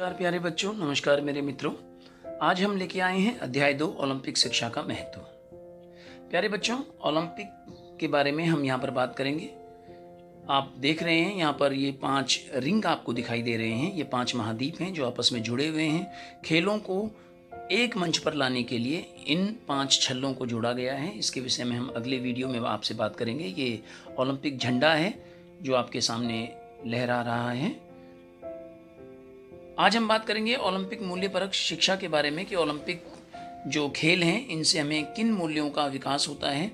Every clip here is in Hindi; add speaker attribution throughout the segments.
Speaker 1: नमस्कार प्यारे बच्चों, नमस्कार मेरे मित्रों। आज हम लेके आए हैं अध्याय 2 ओलंपिक शिक्षा का महत्व। प्यारे बच्चों, ओलंपिक के बारे में हम यहाँ पर बात करेंगे। आप देख रहे हैं यहाँ पर ये 5 रिंग आपको दिखाई दे रहे हैं। ये 5 महाद्वीप हैं जो आपस में जुड़े हुए हैं। खेलों को एक मंच पर लाने के लिए इन 5 छल्लों को जोड़ा गया है। इसके विषय में हम अगले वीडियो में आपसे बात करेंगे। ये ओलंपिक झंडा है जो आपके सामने लहरा रहा है। आज हम बात करेंगे ओलंपिक मूल्यपरक शिक्षा के बारे में कि ओलंपिक जो खेल हैं इनसे हमें किन मूल्यों का विकास होता है,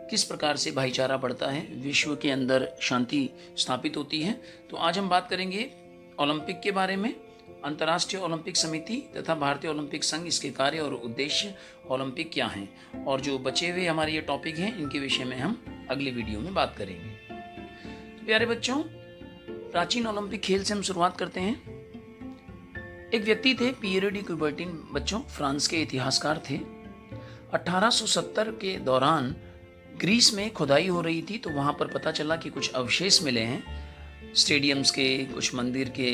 Speaker 1: किस प्रकार से भाईचारा बढ़ता है, विश्व के अंदर शांति स्थापित होती है। तो आज हम बात करेंगे ओलंपिक के बारे में, अंतर्राष्ट्रीय ओलंपिक समिति तथा भारतीय ओलंपिक संघ, इसके कार्य और उद्देश्य, ओलंपिक क्या हैं, और जो बचे हुए हमारे ये टॉपिक हैं इनके विषय में हम अगले वीडियो में बात करेंगे। तो प्यारे बच्चों, प्राचीन ओलंपिक खेल से हम शुरुआत करते हैं। एक व्यक्ति थे पियरे डी कुबर्टिन। बच्चों, फ्रांस के इतिहासकार थे। 1870 के दौरान ग्रीस में खुदाई हो रही थी, तो वहाँ पर पता चला कि कुछ अवशेष मिले हैं स्टेडियम्स के, कुछ मंदिर के,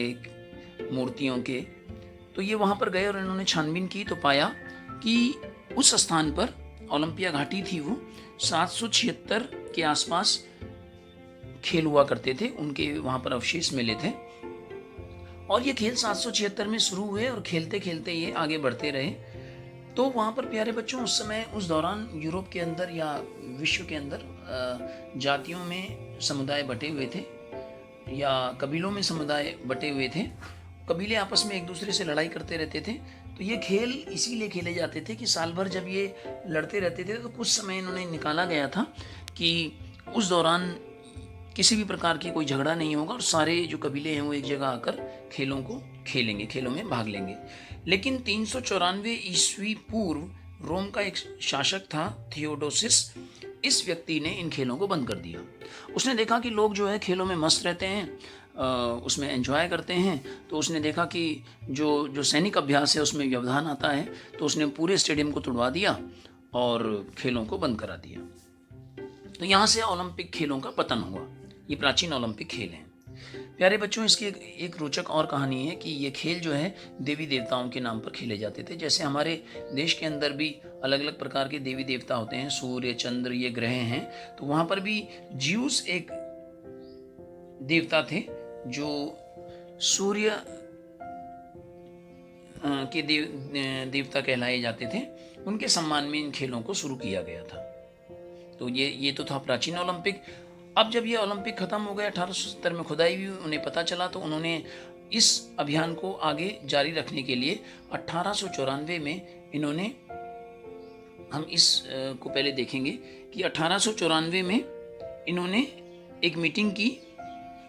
Speaker 1: मूर्तियों के। तो ये वहाँ पर गए और इन्होंने छानबीन की तो पाया कि उस स्थान पर ओलंपिया घाटी थी, वो 776 के आसपास खेल हुआ करते थे, उनके वहाँ पर अवशेष मिले थे। और ये खेल 776 में शुरू हुए और खेलते खेलते ये आगे बढ़ते रहे। तो वहाँ पर प्यारे बच्चों, उस समय उस दौरान यूरोप के अंदर या विश्व के अंदर जातियों में समुदाय बटे हुए थे या कबीलों में समुदाय बटे हुए थे। कबीले आपस में एक दूसरे से लड़ाई करते रहते थे। तो ये खेल इसीलिए खेले जाते थे कि साल भर जब ये लड़ते रहते थे तो कुछ समय इन्होंने निकाला गया था कि उस दौरान किसी भी प्रकार की कोई झगड़ा नहीं होगा और सारे जो कबीले हैं वो एक जगह आकर खेलों को खेलेंगे, खेलों में भाग लेंगे। लेकिन 394 ईस्वी पूर्व रोम का एक शासक था थियोडोसिस। इस व्यक्ति ने इन खेलों को बंद कर दिया। उसने देखा कि लोग जो है खेलों में मस्त रहते हैं, उसमें एंजॉय करते हैं। तो उसने देखा कि जो सैनिक अभ्यास है उसमें व्यवधान आता है, तो उसने पूरे स्टेडियम को तुड़वा दिया और खेलों को बंद करा दिया। तो यहाँ से ओलंपिक खेलों का पतन हुआ। ये प्राचीन ओलंपिक खेल हैं। प्यारे बच्चों, इसकी एक रोचक और कहानी है कि ये खेल जो है देवी देवताओं के नाम पर खेले जाते थे। जैसे हमारे देश के अंदर भी अलग अलग प्रकार के देवी देवता होते हैं, सूर्य, चंद्र, ये ग्रह हैं। तो वहाँ पर भी ज्यूस एक देवता थे जो सूर्य के देवता कहलाए जाते थे। उनके सम्मान में इन खेलों को शुरू किया गया था। तो ये तो था प्राचीन ओलंपिक। अब जब ये ओलंपिक खत्म हो गया, 1870 में खुदाई हुई, उन्हें पता चला, तो उन्होंने इस अभियान को आगे जारी रखने के लिए 1894 में इन्होंने, हम इस को पहले देखेंगे कि 1894 में इन्होंने एक मीटिंग की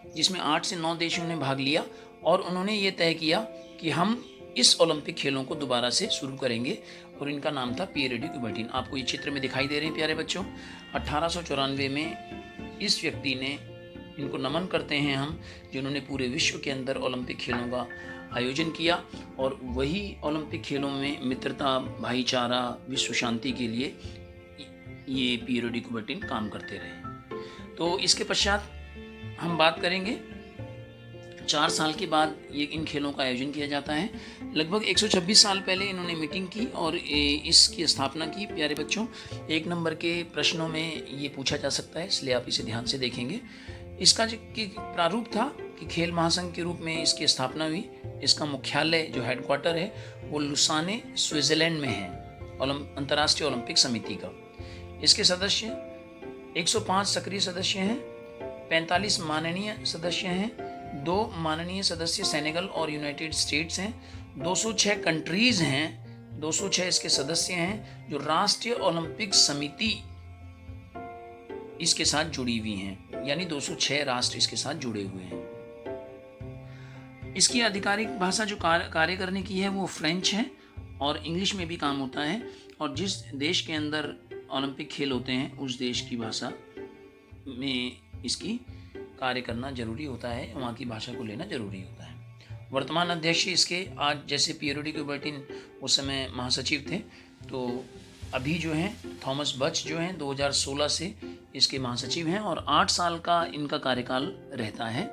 Speaker 1: जिसमें 8 से 9 देशों ने भाग लिया और उन्होंने ये तय किया कि हम इस ओलंपिक खेलों को दोबारा से शुरू करेंगे, और इनका नाम था पियरे डी कुबर्टिन। आपको ये चित्र में दिखाई दे रहे हैं प्यारे बच्चों। 1894 में इस व्यक्ति ने, इनको नमन करते हैं हम, जिन्होंने पूरे विश्व के अंदर ओलंपिक खेलों का आयोजन किया। और वही ओलंपिक खेलों में मित्रता, भाईचारा, विश्व शांति के लिए ये पियरे डी कुबर्टिन काम करते रहे। तो इसके पश्चात हम बात करेंगे, 4 साल के बाद ये इन खेलों का आयोजन किया जाता है। लगभग 126 साल पहले इन्होंने मीटिंग की और इसकी स्थापना की। प्यारे बच्चों, 1 नंबर के प्रश्नों में ये पूछा जा सकता है, इसलिए आप इसे ध्यान से देखेंगे। इसका जो प्रारूप था कि खेल महासंघ के रूप में इसकी स्थापना हुई। इसका मुख्यालय जो हेडक्वार्टर है वो लुसाने, स्विट्जरलैंड में है, अंतर्राष्ट्रीय ओलंपिक समिति का। इसके सदस्य 105 सक्रिय सदस्य हैं, 45 माननीय सदस्य हैं, 2 माननीय सदस्य सेनेगल और यूनाइटेड स्टेट्स हैं, 206 कंट्रीज हैं, 206 इसके सदस्य हैं जो राष्ट्रीय ओलंपिक समिति इसके साथ जुड़ी हुई हैं, यानी 206 राष्ट्र इसके साथ जुड़े हुए हैं। इसकी आधिकारिक भाषा जो कार्य करने की है वो फ्रेंच है और इंग्लिश में भी काम होता है। और जिस देश के अंदर ओलंपिक खेल होते हैं उस देश की भाषा में इसकी कार्य करना जरूरी होता है, वहाँ की भाषा को लेना जरूरी होता है। वर्तमान अध्यक्ष इसके, आज जैसे पियरे डी कुबर्टिन उस समय महासचिव थे, तो अभी जो हैं थॉमस बच जो हैं 2016 से इसके महासचिव हैं और 8 साल का इनका कार्यकाल रहता है।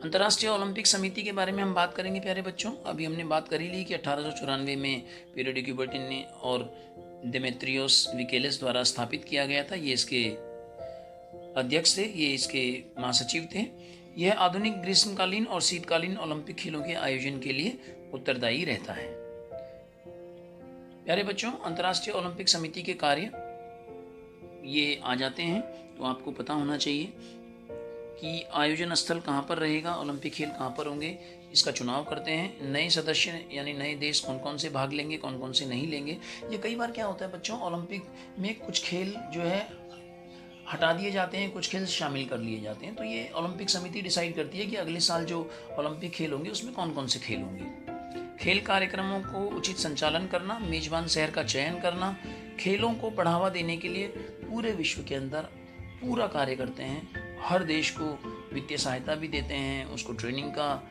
Speaker 1: अंतर्राष्ट्रीय ओलंपिक समिति के बारे में हम बात करेंगे प्यारे बच्चों। अभी हमने बात करी ली कि 1894 में पीरो डी क्यूबर्टिन ने और देमेत्रियोस विकेलेस द्वारा स्थापित किया गया था। ये इसके अध्यक्ष थे, ये इसके महासचिव थे। यह आधुनिक ग्रीष्मकालीन और शीतकालीन ओलंपिक खेलों के आयोजन के लिए उत्तरदायी रहता है। प्यारे बच्चों, अंतर्राष्ट्रीय ओलंपिक समिति के कार्य ये आ जाते हैं, तो आपको पता होना चाहिए कि आयोजन स्थल कहाँ पर रहेगा, ओलंपिक खेल कहाँ पर होंगे, इसका चुनाव करते हैं। नए सदस्य यानी नए देश कौन कौन से भाग लेंगे, कौन कौन से नहीं लेंगे। ये कई बार क्या होता है बच्चों, ओलंपिक में कुछ खेल जो है हटा दिए जाते हैं, कुछ खेल शामिल कर लिए जाते हैं। तो ये ओलंपिक समिति डिसाइड करती है कि अगले साल जो ओलंपिक खेल होंगे उसमें कौन कौन से खेल होंगे। खेल कार्यक्रमों को उचित संचालन करना, मेजबान शहर का चयन करना, खेलों को बढ़ावा देने के लिए पूरे विश्व के अंदर पूरा कार्य करते हैं। हर देश को वित्तीय सहायता भी देते हैं, उसको ट्रेनिंग का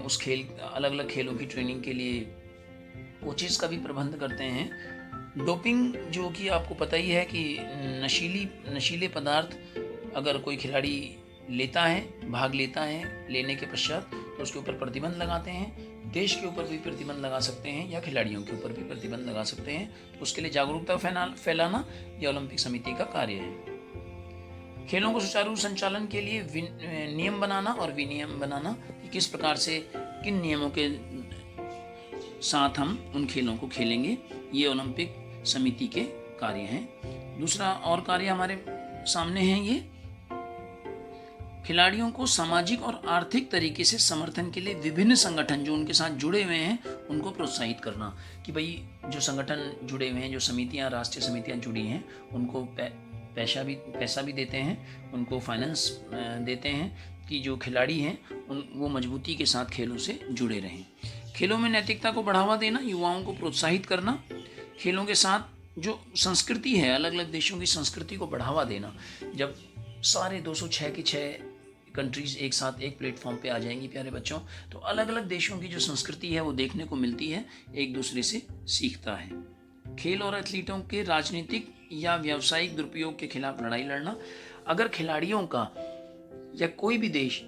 Speaker 1: उस खेल अलग अलग खेलों की ट्रेनिंग के लिए कोचेस का भी प्रबंध करते हैं। डोपिंग जो कि आपको पता ही है कि नशीले पदार्थ अगर कोई खिलाड़ी लेता है, भाग लेता है, लेने के पश्चात तो उसके ऊपर प्रतिबंध लगाते हैं। देश के ऊपर भी प्रतिबंध लगा सकते हैं या खिलाड़ियों के ऊपर भी प्रतिबंध लगा सकते हैं। तो उसके लिए जागरूकता फैलाना यह ओलंपिक समिति का कार्य है। खेलों को सुचारू संचालन के लिए नियम बनाना और विनियम बनाना कि किस प्रकार से किन नियमों के साथ हम उन खेलों को खेलेंगे, ये ओलंपिक समिति के कार्य हैं। दूसरा और कार्य हमारे सामने हैं, ये खिलाड़ियों को सामाजिक और आर्थिक तरीके से समर्थन के लिए विभिन्न संगठन जो उनके साथ जुड़े हुए हैं उनको प्रोत्साहित करना कि भाई जो संगठन जुड़े हुए हैं, जो समितियां, राष्ट्रीय समितियां जुड़ी हैं, उनको पैसा भी देते हैं, उनको फाइनेंस देते हैं कि जो खिलाड़ी हैं वो मजबूती के साथ खेलों से जुड़े रहें। खेलों में नैतिकता को बढ़ावा देना, युवाओं को प्रोत्साहित करना, खेलों के साथ जो संस्कृति है, अलग अलग देशों की संस्कृति को बढ़ावा देना। जब सारे 206 की 6 कंट्रीज एक साथ एक प्लेटफॉर्म पे आ जाएंगी प्यारे बच्चों, तो अलग अलग देशों की जो संस्कृति है वो देखने को मिलती है, एक दूसरे से सीखता है। खेल और एथलीटों के राजनीतिक या व्यावसायिक दुरुपयोग के खिलाफ लड़ाई लड़ना। अगर खिलाड़ियों का या कोई भी देश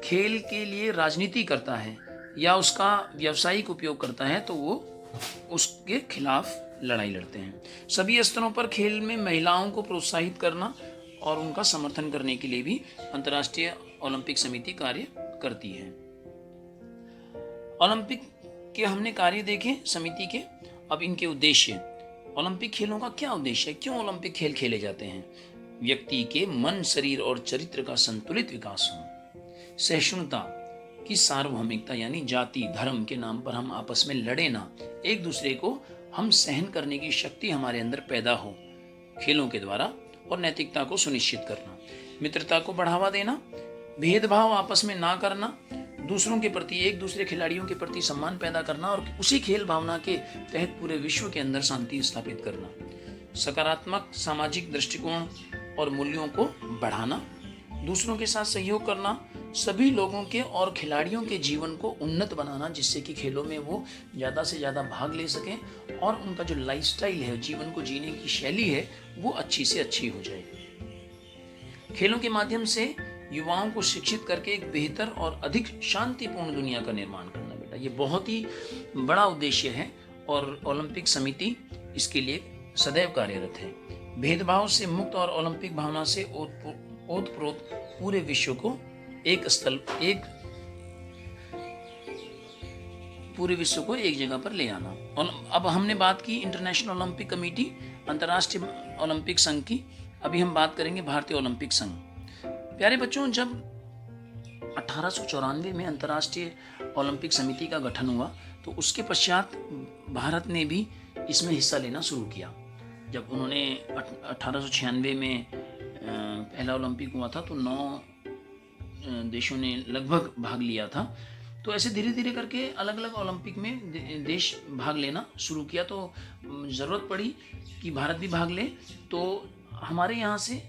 Speaker 1: खेल के लिए राजनीति करता है या उसका व्यावसायिक उपयोग करता है तो वो उसके खिलाफ लड़ाई लड़ते हैं। सभी स्तरों पर खेल में महिलाओं को प्रोत्साहित करना और उनका समर्थन करने के लिए भी अंतर्राष्ट्रीय ओलंपिक समिति कार्य करती है। ओलंपिक के हमने कार्य देखे समिति के। अब इनके उद्देश्य, ओलंपिक खेलों का क्या उद्देश्य है, क्यों ओलंपिक खेल खेले जाते हैं। व्यक्ति के मन, शरीर और चरित्र का संतुलित विकास हो, सहिष्णुता की सार्वभौमिकता यानी जाति धर्म के नाम पर हम आपस में लड़े ना, एक दूसरे को हम सहन करने की शक्ति हमारे अंदर पैदा हो खेलों के द्वारा, और नैतिकता को सुनिश्चित करना, मित्रता को बढ़ावा देना, भेदभाव आपस में ना करना, दूसरों के प्रति, एक दूसरे खिलाड़ियों के प्रति सम्मान पैदा करना और उसी खेल भावना के तहत पूरे विश्व के अंदर शांति स्थापित करना, सकारात्मक सामाजिक दृष्टिकोण और मूल्यों को बढ़ाना, दूसरों के साथ सहयोग करना, सभी लोगों के और खिलाड़ियों के जीवन को उन्नत बनाना जिससे कि खेलों में वो ज़्यादा से ज़्यादा भाग ले सकें और उनका जो लाइफस्टाइल है, जीवन को जीने की शैली है, वो अच्छी से अच्छी हो जाए। खेलों के माध्यम से युवाओं को शिक्षित करके एक बेहतर और अधिक शांतिपूर्ण दुनिया का निर्माण करना बेटा, ये बहुत ही बड़ा उद्देश्य है और ओलंपिक समिति इसके लिए सदैव कार्यरत है। भेदभाव से मुक्त और ओलंपिक भावना से ओतप्रोत पूरे विश्व को एक जगह पर ले आना। और अब हमने बात की इंटरनेशनल ओलंपिक कमेटी, अंतर्राष्ट्रीय ओलंपिक संघ की। अभी हम बात करेंगे भारतीय ओलंपिक संघ। प्यारे बच्चों, जब 1894 में अंतर्राष्ट्रीय ओलंपिक समिति का गठन हुआ तो उसके पश्चात भारत ने भी इसमें हिस्सा लेना शुरू किया। जब उन्होंने 1896 में पहला ओलंपिक हुआ था तो 9 देशों ने लगभग भाग लिया था। तो ऐसे धीरे धीरे करके अलग अलग ओलंपिक में देश भाग लेना शुरू किया, तो ज़रूरत पड़ी कि भारत भी भाग ले। तो हमारे यहाँ से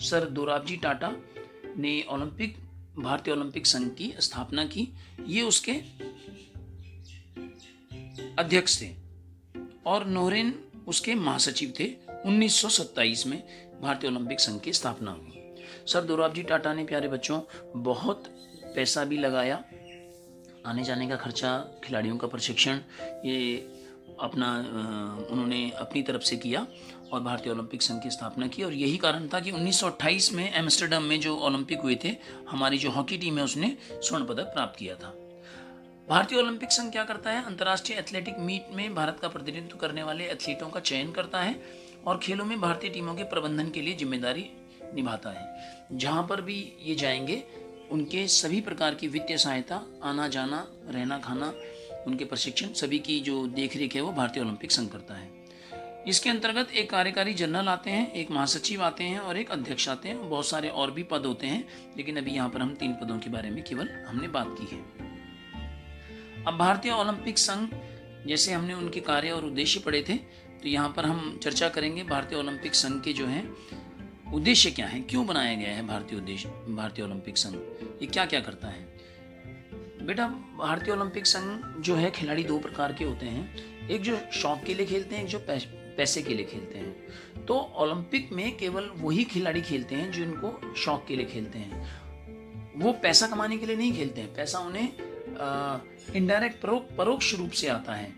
Speaker 1: सर दोराबजी टाटा ने भारतीय ओलंपिक संघ की स्थापना की। ये उसके अध्यक्ष थे और नोरेन उसके महासचिव थे। 1927 में भारतीय ओलंपिक संघ की स्थापना हुई। सर दोराबजी टाटा ने प्यारे बच्चों बहुत पैसा भी लगाया, आने जाने का खर्चा, खिलाड़ियों का प्रशिक्षण, ये अपना उन्होंने अपनी तरफ से किया और भारतीय ओलंपिक संघ की स्थापना की। और यही कारण था कि 1928 में एम्स्टर्डम में जो ओलंपिक हुए थे, हमारी जो हॉकी टीम है उसने स्वर्ण पदक प्राप्त किया था। भारतीय ओलंपिक संघ क्या करता है? अंतर्राष्ट्रीय एथलेटिक मीट में भारत का प्रतिनिधित्व करने वाले एथलीटों का चयन करता है और खेलों में भारतीय टीमों के प्रबंधन के लिए जिम्मेदारी निभाता है। जहाँ पर भी ये जाएंगे उनके सभी प्रकार की वित्तीय सहायता, आना जाना, रहना खाना, उनके प्रशिक्षण, सभी की जो देखरेख है वो भारतीय ओलंपिक संघ करता है। इसके अंतर्गत एक कार्यकारी जनरल आते हैं, एक महासचिव आते हैं और एक अध्यक्ष आते हैं। बहुत सारे और भी पद होते हैं, लेकिन अभी यहाँ पर हम 3 पदों के बारे में केवल हमने बात की है। अब भारतीय ओलंपिक संघ, जैसे हमने उनके कार्य और उद्देश्य पढ़े थे, तो यहाँ पर हम चर्चा करेंगे भारतीय ओलंपिक संघ के जो हैं उद्देश्य क्या है, क्यों बनाया गया है भारतीय ओलंपिक संघ, ये क्या क्या करता है। बेटा, भारतीय ओलंपिक संघ जो है, खिलाड़ी 2 प्रकार के होते हैं, एक जो शौक के लिए खेलते हैं, एक जो पैसे के लिए खेलते हैं। तो ओलंपिक में केवल वही खिलाड़ी खेलते हैं जिनको शौक के लिए खेलते हैं। वो पैसा कमाने के लिए नहीं खेलते हैं। पैसा उन्हें इनडायरेक्ट, परोक्ष रूप से आता है,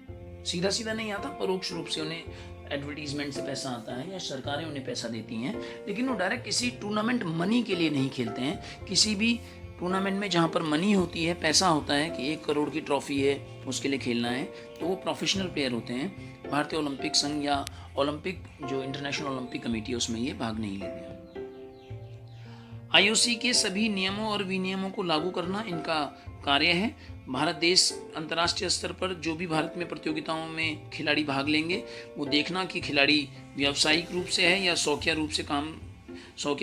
Speaker 1: सीधा सीधा नहीं आता, परोक्ष रूप से उन्हें एडवर्टीजमेंट से पैसा आता है या सरकारें उन्हें पैसा देती हैं। लेकिन वो डायरेक्ट किसी टूर्नामेंट मनी के लिए नहीं खेलते हैं। किसी भी टूर्नामेंट में जहाँ पर मनी होती है, पैसा होता है कि 1 करोड़ की ट्रॉफी है, उसके लिए खेलना है, तो वो प्रोफेशनल प्लेयर होते हैं। भारतीय ओलंपिक संघ या ओलंपिक जो इंटरनेशनल ओलंपिक कमेटी है उसमें ये भाग नहीं लेते हैं। IOC के सभी नियमों और विनियमों को लागू करना इनका कार्य है। भारत देश अंतर्राष्ट्रीय स्तर पर जो भी भारत में प्रतियोगिताओं में खिलाड़ी भाग लेंगे, वो देखना कि खिलाड़ी व्यावसायिक रूप से है या शौकिया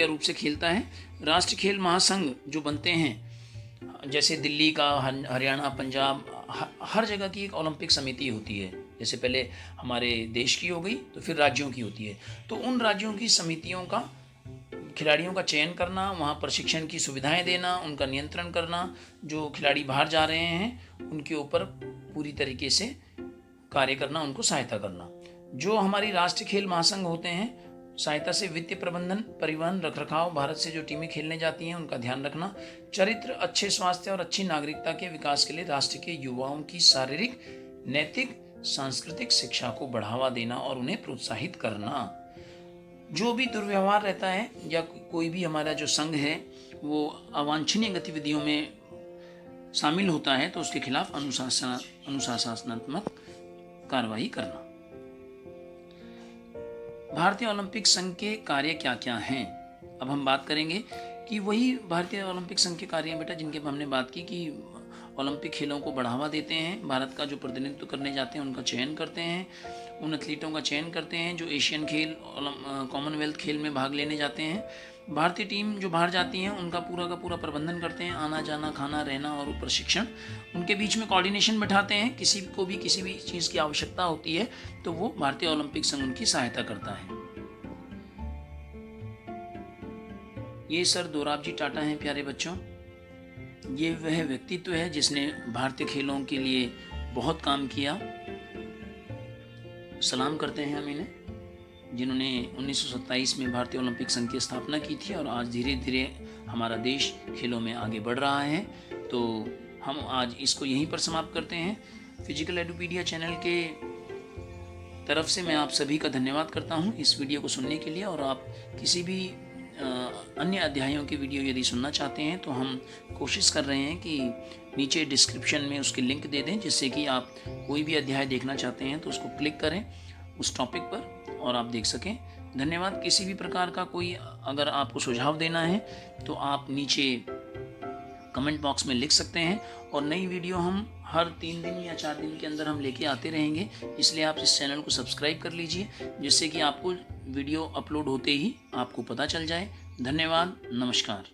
Speaker 1: रूप से खेलता है। राष्ट्रीय खेल महासंघ जो बनते हैं, जैसे दिल्ली का, हरियाणा, पंजाब, हर जगह की एक ओलंपिक समिति होती है। जैसे पहले हमारे देश की हो गई, तो फिर राज्यों की होती है। तो उन राज्यों की समितियों का खिलाड़ियों का चयन करना, वहाँ प्रशिक्षण की सुविधाएं देना, उनका नियंत्रण करना, जो खिलाड़ी बाहर जा रहे हैं उनके ऊपर पूरी तरीके से कार्य करना, उनको सहायता करना। जो हमारी राष्ट्रीय खेल महासंघ होते हैं, सहायता से वित्तीय प्रबंधन, परिवहन, रखरखाव, भारत से जो टीमें खेलने जाती हैं उनका ध्यान रखना, चरित्र, अच्छे स्वास्थ्य और अच्छी नागरिकता के विकास के लिए राष्ट्र के युवाओं की शारीरिक, नैतिक, सांस्कृतिक शिक्षा को बढ़ावा देना और उन्हें प्रोत्साहित करना। जो भी दुर्व्यवहार रहता है या कोई भी हमारा जो संघ है वो अवांछनीय गतिविधियों में शामिल होता है, तो उसके खिलाफ अनुशासनात्मक कार्रवाई करना। भारतीय ओलंपिक संघ के कार्य क्या क्या हैं? अब हम बात करेंगे कि वही भारतीय ओलंपिक संघ के कार्य हैं बेटा, जिनके हमने बात की कि ओलंपिक खेलों को बढ़ावा देते हैं, भारत का जो प्रतिनिधित्व करने जाते हैं उनका चयन करते हैं, उन एथलीटों का चयन करते हैं जो एशियन खेल, कॉमनवेल्थ खेल में भाग लेने जाते हैं। भारतीय टीम जो बाहर जाती हैं उनका पूरा का पूरा प्रबंधन करते हैं, आना जाना, खाना, रहना और प्रशिक्षण। उनके बीच में कोऑर्डिनेशन बैठाते हैं, किसी को भी किसी भी चीज़ की आवश्यकता होती है तो वो भारतीय ओलंपिक संघ उनकी सहायता करता है। ये सर दोराबजी टाटा हैं प्यारे बच्चों। ये वह व्यक्तित्व है जिसने भारतीय खेलों के लिए बहुत काम किया। सलाम करते हैं हम इन्हें, जिन्होंने 1927 में भारतीय ओलंपिक संघ की स्थापना की थी और आज धीरे धीरे हमारा देश खेलों में आगे बढ़ रहा है। तो हम आज इसको यहीं पर समाप्त करते हैं। फिजिकल एडुपीडिया चैनल के तरफ से मैं आप सभी का धन्यवाद करता हूं इस वीडियो को सुनने के लिए। और आप किसी भी अन्य अध्यायों की वीडियो यदि सुनना चाहते हैं तो हम कोशिश कर रहे हैं कि नीचे डिस्क्रिप्शन में उसके लिंक दे दें, जिससे कि आप कोई भी अध्याय देखना चाहते हैं तो उसको क्लिक करें उस टॉपिक पर और आप देख सकें। धन्यवाद। किसी भी प्रकार का कोई अगर आपको सुझाव देना है तो आप नीचे कमेंट बॉक्स में लिख सकते हैं। और नई वीडियो हम हर 3 दिन या 4 दिन के अंदर हम लेके आते रहेंगे, इसलिए आप इस चैनल को सब्सक्राइब कर लीजिए, जिससे कि आपको वीडियो अपलोड होते ही आपको पता चल जाए। धन्यवाद। नमस्कार।